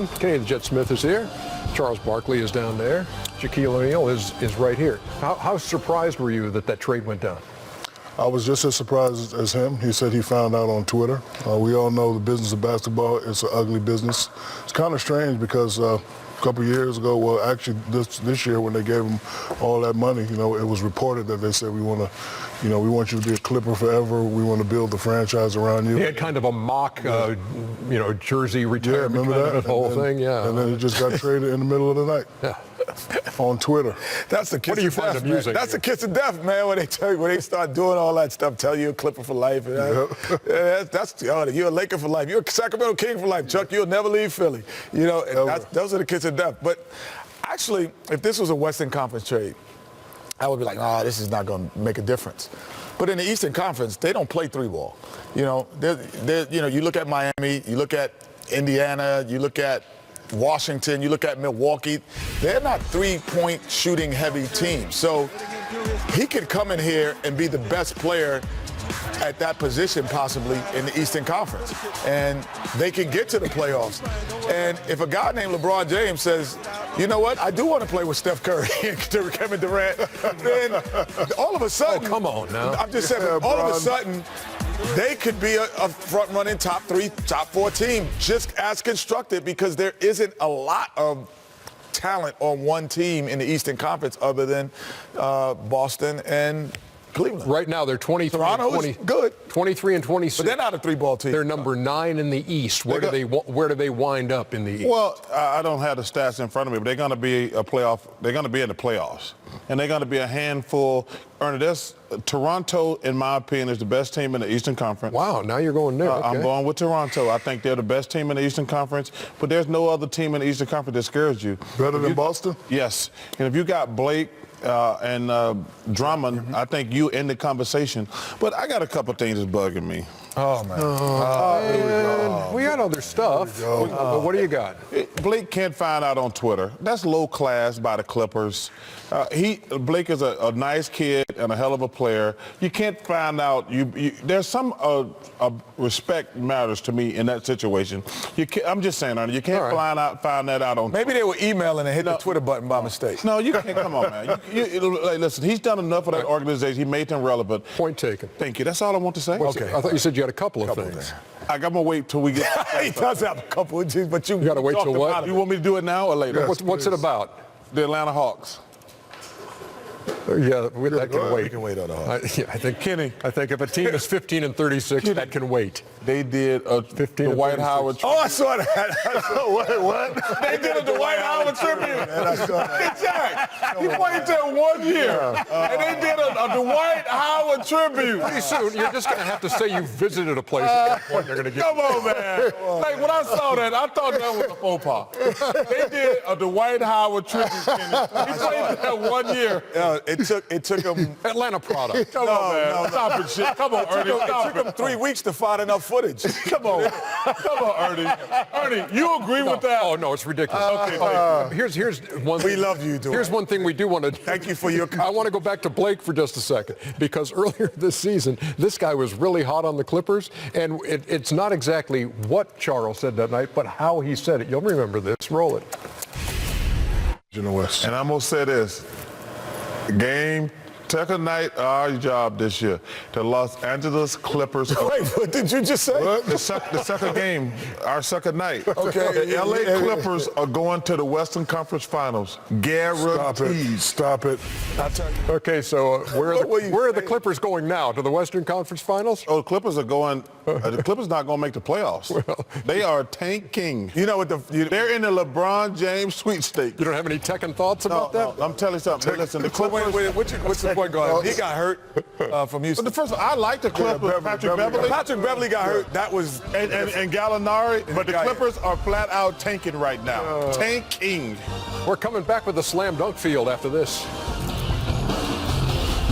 Boston. Kenny the Jet Smith is here. Charles Barkley is down there. Shaquille O'Neal is right here. How surprised were you that trade went down? I was just as surprised as him. He said he found out on Twitter. We all know the business of basketball is an ugly business. It's kind of strange because a couple of years ago, well, actually this year when they gave him all that money, it was reported that they said we want you to be a Clipper forever. We want to build the franchise around you. He had kind of a mock, jersey retirement. Yeah, remember that? The whole thing, yeah. And then he just got traded in the middle of the night. Yeah. On Twitter. That's the kiss what do you of find death, amusing? That's the kiss of death, man. When they start doing all that stuff, tell you a Clipper for life. You're a Laker for life. You're a Sacramento King for life, Chuck. You'll never leave Philly. Those are the kiss of death. But actually, if this was a Western Conference trade, I would be like, this is not going to make a difference. But in the Eastern Conference, they don't play three ball. You look at Miami, you look at Indiana, you look at Washington, you look at Milwaukee, they're not three-point shooting heavy teams. So he could come in here and be the best player at that position possibly in the Eastern Conference. And they can get to the playoffs. And if a guy named LeBron James says, you know what, I do want to play with Steph Curry and Kevin Durant, then all of a sudden, come on now. I'm just saying, all of a sudden, they could be a front-running top 3, top 4 team just as constructed because there isn't a lot of talent on one team in the Eastern Conference other than Boston and Cleveland. Right now, they're 23 Toronto and 20, is good. 23 and 26. But they're not a three-ball team. They're number 9 in the East. Where do they wind up in the East? Well, I don't have the stats in front of me, but they're going to be a playoff. They're going to be in the playoffs, and they're going to be a handful. Toronto, in my opinion, is the best team in the Eastern Conference. Wow, now you're going there. Okay. I'm going with Toronto. I think they're the best team in the Eastern Conference, but there's no other team in the Eastern Conference that scares you. Better than Boston? Yes. And if you got Blake and Drummond, I think you end the conversation. But I got a couple things that's bugging me. Oh, man. We got other stuff. But what do you got? Blake can't find out on Twitter. That's low class by the Clippers. Blake is a nice kid and a hell of a player. You can't find out. There's some respect matters to me in that situation. I'm just saying, Ernie, you can't find that out on Twitter. Maybe they were emailing and hit the Twitter button by mistake. No, you can't. Come on, man. Listen, he's done enough for that organization. He made them relevant. Point taken. Thank you. That's all I want to say. Okay. I thought you said you had a couple of things. I'm going to wait till we get. He does have a couple of things, but you got to wait till what? You want me to do it now or later? Yes, what's it about? The Atlanta Hawks. Yeah, that can wait. We can wait on the Hawks. I think Kenny. I think if a team is 15 and 36, that can wait. They did a Dwight Howard. Oh, I saw that. Wait, what? They did a Dwight Howard tribute. Exactly. He played there 1 year, and they did a Dwight Howard tribute. Pretty soon, you're just going to have to say you visited a place at that point. They're going to get. Come on, man. Like when I saw that, I thought that was a faux pas. They did a Dwight Howard tribute. He played there 1 year. It took him Atlanta product. Come on, man. Stop it, shit. Come on, Ernie. It took him 3 weeks to find enough footage. Come on, Ernie. Ernie, you agree with that? Oh no, it's ridiculous. Okay, here's one. We love you, Dwight. Here's one thing we do want to. Thank you for your. I want to go back to Blake for just a second because earlier this season, this guy was really hot on the Clippers, and it's not exactly what Charles said that night, but how he said it. You'll remember this. Roll it. And I'm gonna say this. Second night, our job this year. The Los Angeles Clippers. Wait, what did you just say? The second game, our second night. Okay. The LA Clippers are going to the Western Conference Finals. Guaranteed. Stop it. Okay, so where are the Clippers going now? To the Western Conference Finals? Oh, the Clippers are going. The Clippers not going to make the playoffs. Well, they are tanking. You know what they're in the LeBron James sweepstakes. You don't have any Tekken thoughts about that? No, I'm telling you something. Listen, the Clippers. What's the point going? He got hurt from Houston. But the first one, I like the Clippers. Patrick Beverley got hurt. That was and Gallinari. But the Clippers are flat out tanking right now. Tanking. We're coming back with the slam dunk field after this.